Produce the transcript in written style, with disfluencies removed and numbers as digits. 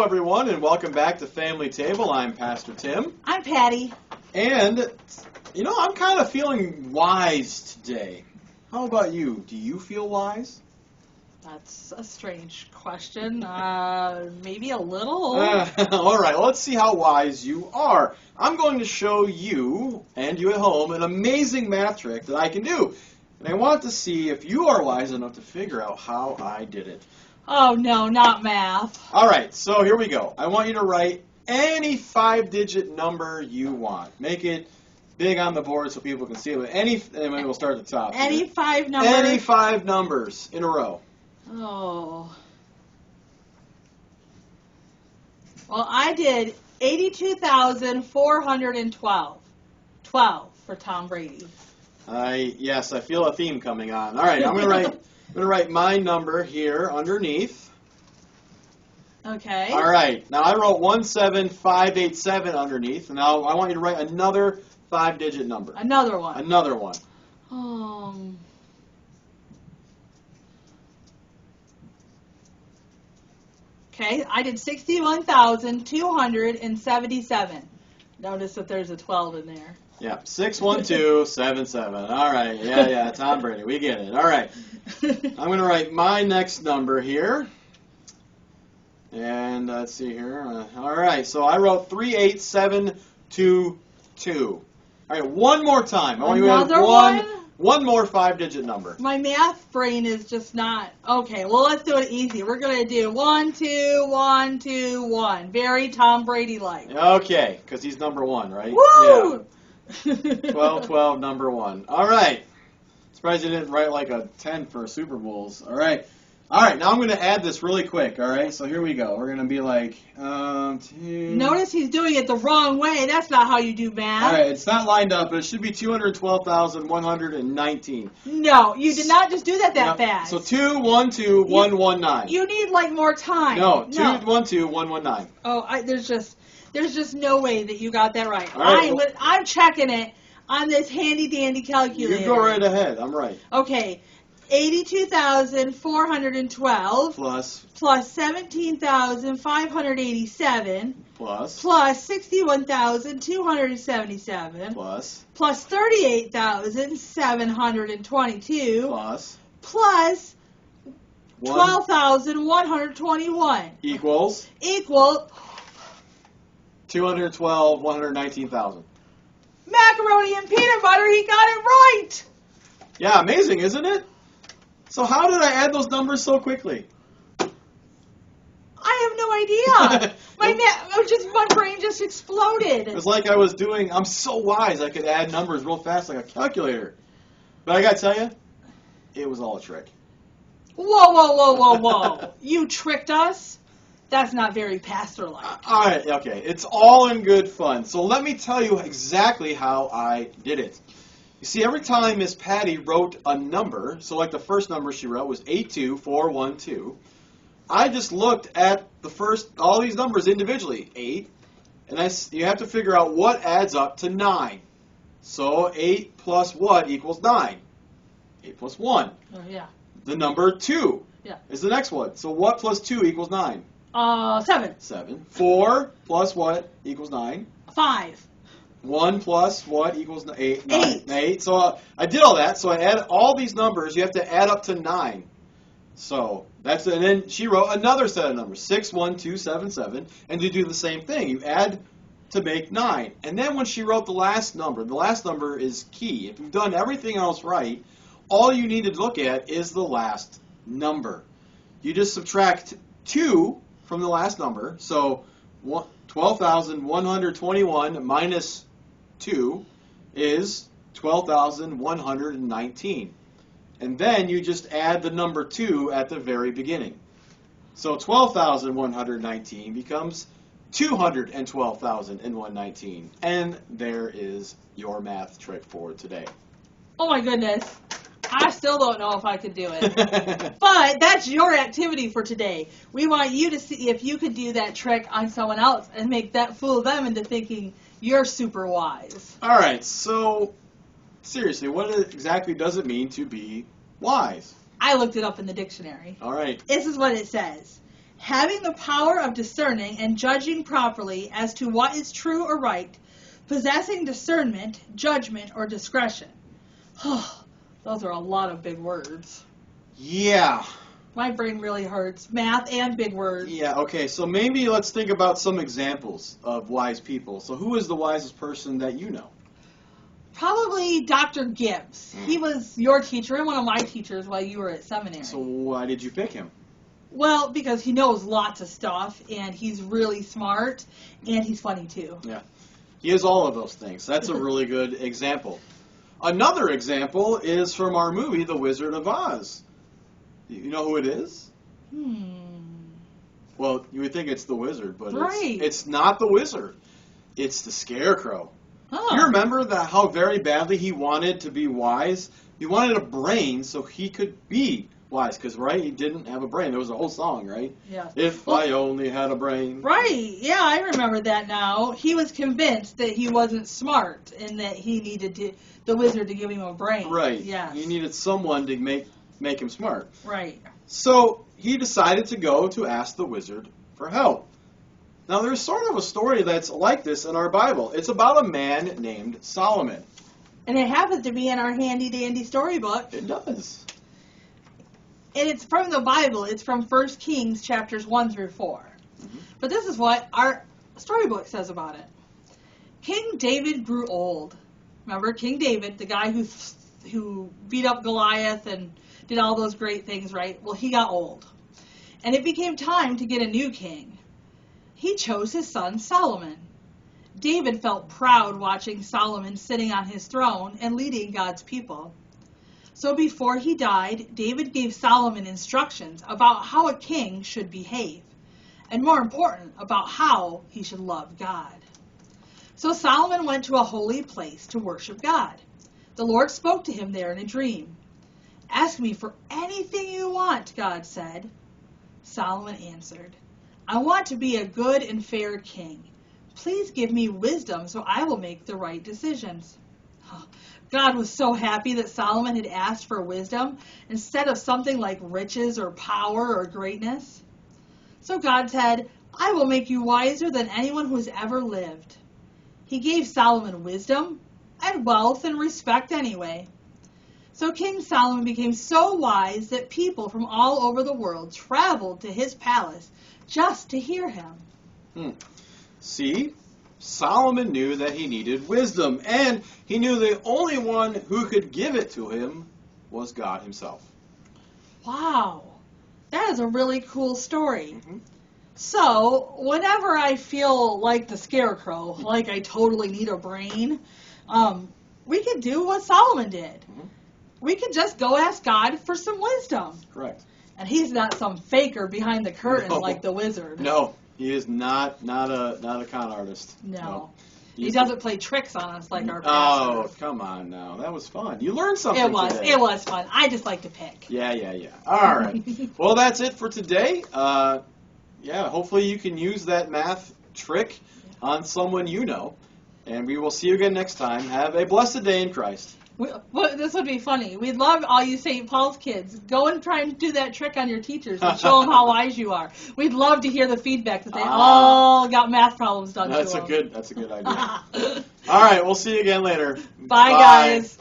everyone, and welcome back to Family Table. I'm Pastor Tim. I'm Patty. And, I'm kind of feeling wise today. How about you? Do you feel wise? That's a strange question. Maybe a little. All right, let's see how wise you are. I'm going to show you, and you at home, an amazing math trick that I can do. And I want to see if you are wise enough to figure out how I did it. Oh, no, not math. All right, so here we go. I want you to write any 5-digit number you want. Make it big on the board so people can see it. And maybe we'll start at the top. Any 5 numbers? Any 5 numbers in a row. Oh. Well, I did 82,412. 12 for Tom Brady. Yes, I feel a theme coming on. All right, I'm going to write my number here underneath. Okay. All right, now I wrote 17587 underneath. Now I want you to write another 5-digit number. Another one. Another one. Okay, I did 61,277. Notice that there's a 12 in there. Yeah, 61277. All right, yeah, Tom Brady. We get it. All right. I'm going to write my next number here. And let's see here. All right, so I wrote 38722. All right, one more time. I want you to have one more 5-digit number. My math brain is just not. Okay, well, let's do it easy. We're going to do 12121. Very Tom Brady-like. Okay, because he's number 1, right? Woo! Yeah. 12, number 1. All right. Surprised you didn't write like a 10 for Super Bowls. All right. All right, now I'm going to add this really quick, all right? So here we go. We're going to be like, 2... Notice he's doing it the wrong way. That's not how you do math. All right, it's not lined up, but it should be 212,119. No, you did not just do that fast. So 212,119. You need, like, more time. No, 212,119. Oh, there's just no way that you got that right. All right, I'm checking it on this handy-dandy calculator. You go right ahead. I'm right. Okay. 82,412 plus 17,587 plus 61,277 plus 38,722 plus 12,121 equal 212,119,000. Macaroni and peanut butter. He got it right. Yeah, amazing, isn't it? So how did I add those numbers so quickly? I have no idea. My brain just exploded. It was like I'm so wise I could add numbers real fast like a calculator. But I got to tell you, it was all a trick. Whoa. You tricked us? That's not very pastor-like. All right, okay. It's all in good fun. So let me tell you exactly how I did it. You see, every time Miss Patty wrote a number, so like the first number she wrote was 82412, I just looked at all these numbers individually, 8, and you have to figure out what adds up to 9. So 8 plus what equals 9? 8 plus 1. Oh, yeah. The number 2 is the next one. So what plus 2 equals 9? 7. 7. 4 plus what equals 9? 5. 1 plus what equals 8? 8. So I did all that. So I added all these numbers. You have to add up to 9. So that's it. And then she wrote another set of numbers, 61277. And you do the same thing. You add to make 9. And then when she wrote the last number is key. If you've done everything else right, all you need to look at is the last number. You just subtract 2 from the last number. So 12,121 minus 2 is 12,119. And then you just add the number 2 at the very beginning. So 12,119 becomes 212,119. And there is your math trick for today. Oh my goodness. I still don't know if I could do it. But that's your activity for today. We want you to see if you could do that trick on someone else and fool them into thinking you're super wise. All right, so seriously, what exactly does it mean to be wise? I looked it up in the dictionary. All right. This is what it says. having the power of discerning and judging properly as to what is true or right, possessing discernment, judgment, or discretion. Those are a lot of big words. Yeah. My brain really hurts. Math and big words. Yeah, okay, so maybe let's think about some examples of wise people. So who is the wisest person that you know? Probably Dr. Gibbs. He was your teacher and one of my teachers while you were at seminary. So why did you pick him? Well, because he knows lots of stuff, and he's really smart, and he's funny too. Yeah, he is all of those things. That's a really good example. Another example is from our movie, The Wizard of Oz. You know who it is? Well, you would think it's the wizard, but it's not the wizard. It's the Scarecrow. Oh. You remember how very badly he wanted to be wise? He wanted a brain so he could be wise, because, right, he didn't have a brain. There was a whole song, right? Yeah. If I only had a brain. Right. Yeah, I remember that now. He was convinced that he wasn't smart and that he needed the wizard to give him a brain. Right. Yes. He needed someone to make him smart. Right. So he decided to go to ask the wizard for help. Now, there's sort of a story that's like this in our Bible. It's about a man named Solomon. And it happens to be in our handy-dandy storybook. It does. And it's from the Bible. It's from 1 Kings chapters 1 through 4. Mm-hmm. But this is what our storybook says about it. King David grew old. Remember, King David, the guy who beat up Goliath and did all those great things, right? Well, he got old. And it became time to get a new king. He chose his son Solomon. David felt proud watching Solomon sitting on his throne and leading God's people. So before he died, David gave Solomon instructions about how a king should behave, and more important, about how he should love God. So Solomon went to a holy place to worship God. The Lord spoke to him there in a dream. "Ask me for anything you want," God said. Solomon answered, "I want to be a good and fair king. Please give me wisdom so I will make the right decisions." God was so happy that Solomon had asked for wisdom instead of something like riches or power or greatness. So God said, "I will make you wiser than anyone who has ever lived." He gave Solomon wisdom and wealth and respect anyway. So King Solomon became so wise that people from all over the world traveled to his palace just to hear him. See? Solomon knew that he needed wisdom, and he knew the only one who could give it to him was God himself. Wow, that is a really cool story. So, whenever I feel like the Scarecrow, like I totally need a brain, we could do what Solomon did. We could just go ask God for some wisdom. Correct. And he's not some faker behind the curtain like the wizard. No. He is not a con artist. No. He doesn't play tricks on us like our pastor. Oh, come on now. That was fun. You learned something today. It was fun. I just like to pick. Yeah. All right. Well, that's it for today. Hopefully you can use that math trick on someone you know. And we will see you again next time. Have a blessed day in Christ. This would be funny. We'd love all you St. Paul's kids. Go and try and do that trick on your teachers and show them how wise you are. We'd love to hear the feedback that they all got math problems done to them. That's a good idea. All right, we'll see you again later. Bye, guys.